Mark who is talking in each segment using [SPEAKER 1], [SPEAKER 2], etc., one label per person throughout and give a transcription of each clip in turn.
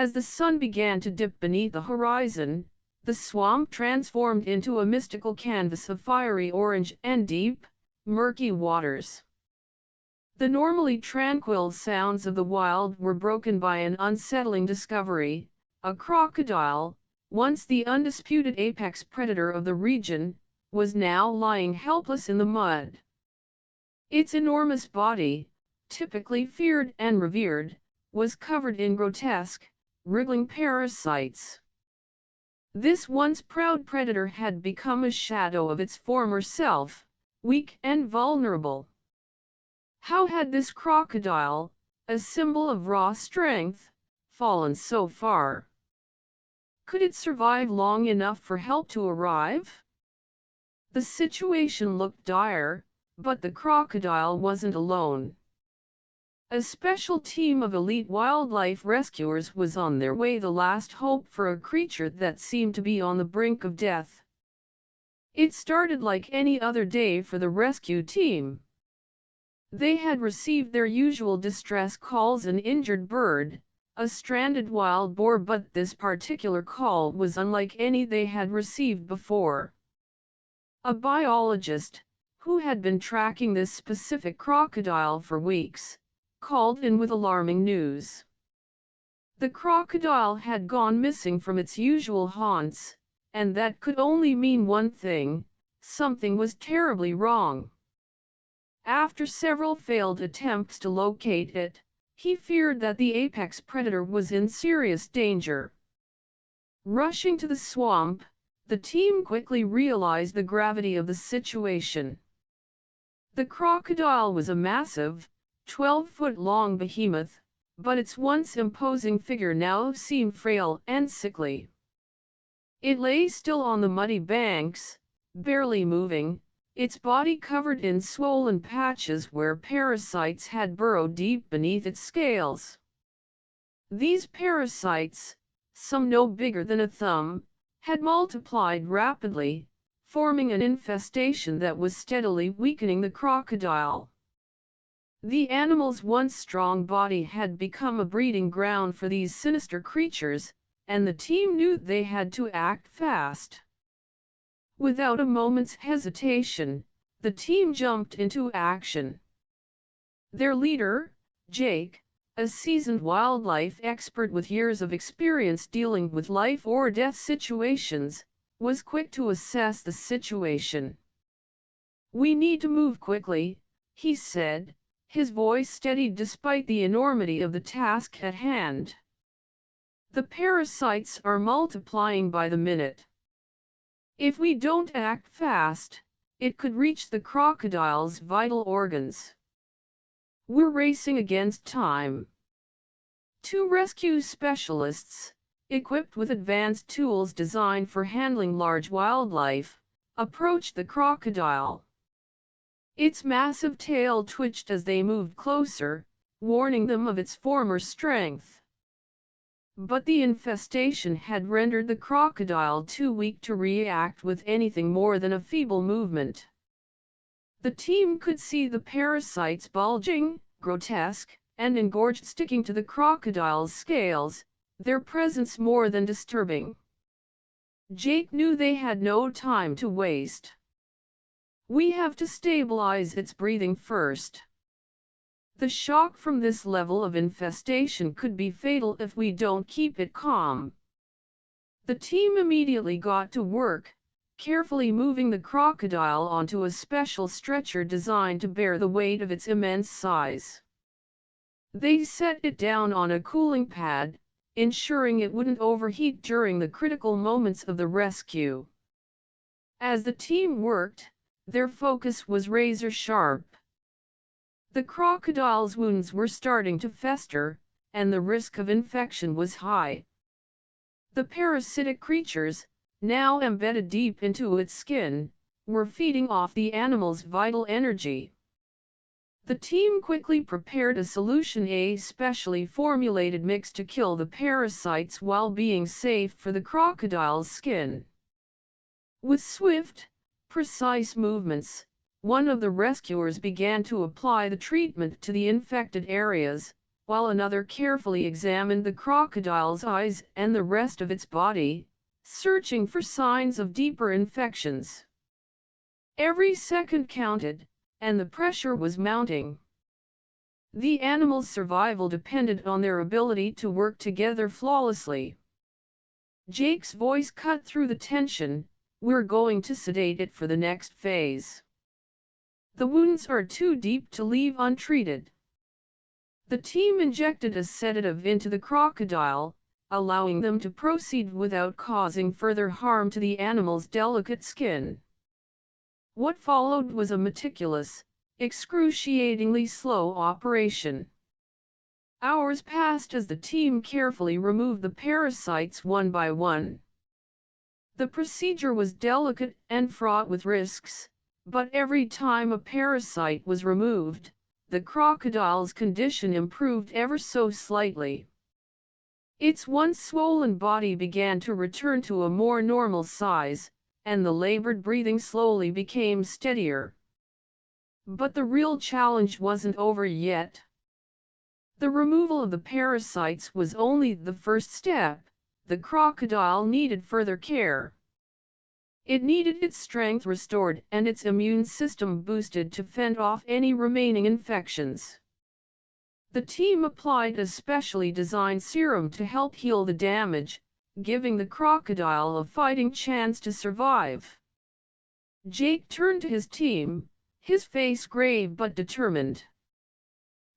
[SPEAKER 1] As the sun began to dip beneath the horizon, the swamp transformed into a mystical canvas of fiery orange and deep, murky waters. The normally tranquil sounds of the wild were broken by an unsettling discovery. A crocodile, once the undisputed apex predator of the region, was now lying helpless in the mud. Its enormous body, typically feared and revered, was covered in grotesque, wriggling parasites. This once proud predator had become a shadow of its former self, weak and vulnerable. How had this crocodile, a symbol of raw strength, fallen so far? Could it survive long enough for help to arrive? The situation looked dire, but the crocodile wasn't alone. A special team of elite wildlife rescuers was on their way, the last hope for a creature that seemed to be on the brink of death. It started like any other day for the rescue team. They had received their usual distress calls: an injured bird, a stranded wild boar, but this particular call was unlike any they had received before. A biologist, who had been tracking this specific crocodile for weeks, called in with alarming news. The crocodile had gone missing from its usual haunts, and that could only mean one thing: something was terribly wrong. After several failed attempts to locate it, he feared that the apex predator was in serious danger. Rushing to the swamp, the team quickly realized the gravity of the situation. The crocodile was a massive, 12-foot-long behemoth, but its once imposing figure now seemed frail and sickly. It lay still on the muddy banks, barely moving, its body covered in swollen patches where parasites had burrowed deep beneath its scales. These parasites, some no bigger than a thumb, had multiplied rapidly, forming an infestation that was steadily weakening the crocodile. The animal's once strong body had become a breeding ground for these sinister creatures, and the team knew they had to act fast. Without a moment's hesitation, the team jumped into action. Their leader, Jake, a seasoned wildlife expert with years of experience dealing with life-or-death situations, was quick to assess the situation. "We need to move quickly," he said, his voice steady despite the enormity of the task at hand. "The parasites are multiplying by the minute. If we don't act fast, it could reach the crocodile's vital organs. We're racing against time." Two rescue specialists, equipped with advanced tools designed for handling large wildlife, approached the crocodile. Its massive tail twitched as they moved closer, warning them of its former strength. But the infestation had rendered the crocodile too weak to react with anything more than a feeble movement. The team could see the parasites bulging, grotesque, and engorged, sticking to the crocodile's scales, their presence more than disturbing. Jake knew they had no time to waste. "We have to stabilize its breathing first. The shock from this level of infestation could be fatal if we don't keep it calm." The team immediately got to work, carefully moving the crocodile onto a special stretcher designed to bear the weight of its immense size. They set it down on a cooling pad, ensuring it wouldn't overheat during the critical moments of the rescue. As the team worked, their focus was razor sharp. The crocodile's wounds were starting to fester, and the risk of infection was high. The parasitic creatures, now embedded deep into its skin, were feeding off the animal's vital energy. The team quickly prepared a solution, a specially formulated mix to kill the parasites while being safe for the crocodile's skin. With swift, precise movements, one of the rescuers began to apply the treatment to the infected areas, while another carefully examined the crocodile's eyes and the rest of its body, searching for signs of deeper infections. Every second counted, and the pressure was mounting. The animal's survival depended on their ability to work together flawlessly. Jake's voice cut through the tension. "We're going to sedate it for the next phase. The wounds are too deep to leave untreated." The team injected a sedative into the crocodile, allowing them to proceed without causing further harm to the animal's delicate skin. What followed was a meticulous, excruciatingly slow operation. Hours passed as the team carefully removed the parasites one by one. The procedure was delicate and fraught with risks, but every time a parasite was removed, the crocodile's condition improved ever so slightly. Its once swollen body began to return to a more normal size, and the labored breathing slowly became steadier. But the real challenge wasn't over yet. The removal of the parasites was only the first step. The crocodile needed further care. It needed its strength restored and its immune system boosted to fend off any remaining infections. The team applied a specially designed serum to help heal the damage, giving the crocodile a fighting chance to survive. Jake turned to his team, his face grave but determined.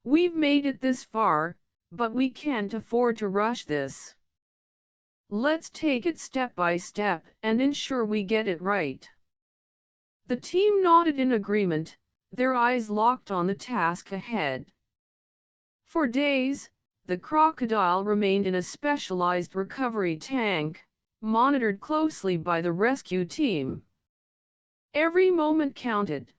[SPEAKER 1] "We've made it this far, but we can't afford to rush this. Let's take it step by step and ensure we get it right." The team nodded in agreement, their eyes locked on the task ahead. For days, the crocodile remained in a specialized recovery tank, monitored closely by the rescue team. Every moment counted.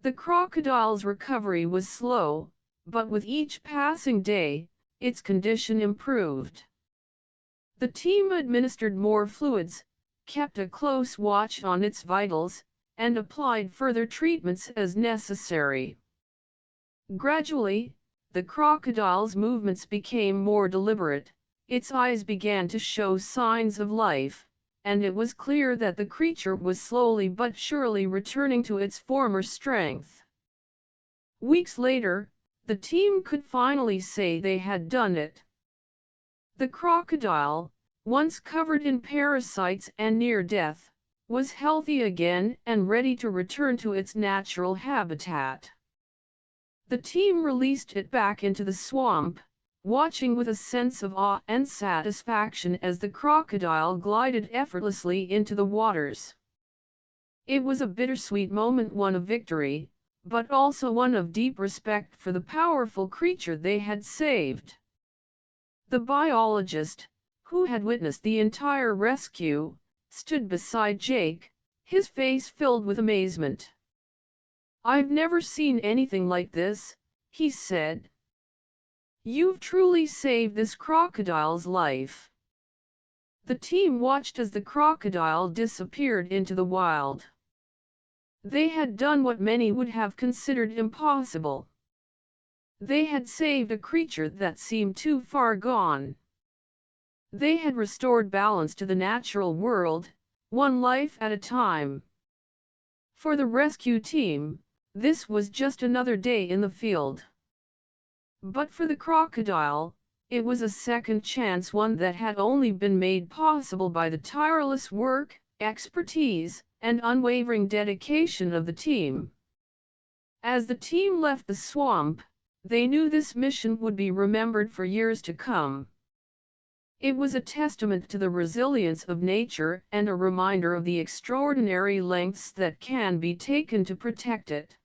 [SPEAKER 1] The crocodile's recovery was slow, but with each passing day, its condition improved. The team administered more fluids, kept a close watch on its vitals, and applied further treatments as necessary. Gradually, the crocodile's movements became more deliberate, its eyes began to show signs of life, and it was clear that the creature was slowly but surely returning to its former strength. Weeks later, the team could finally say they had done it. The crocodile, once covered in parasites and near death, was healthy again and ready to return to its natural habitat. The team released it back into the swamp, watching with a sense of awe and satisfaction as the crocodile glided effortlessly into the waters. It was a bittersweet moment, one of victory, but also one of deep respect for the powerful creature they had saved. The biologist, who had witnessed the entire rescue, stood beside Jake, his face filled with amazement. "I've never seen anything like this," he said. "You've truly saved this crocodile's life." The team watched as the crocodile disappeared into the wild. They had done what many would have considered impossible. They had saved a creature that seemed too far gone. They had restored balance to the natural world, one life at a time. For the rescue team, this was just another day in the field. But for the crocodile, it was a second chance, one that had only been made possible by the tireless work, expertise, and unwavering dedication of the team. As the team left the swamp, they knew this mission would be remembered for years to come. It was a testament to the resilience of nature and a reminder of the extraordinary lengths that can be taken to protect it.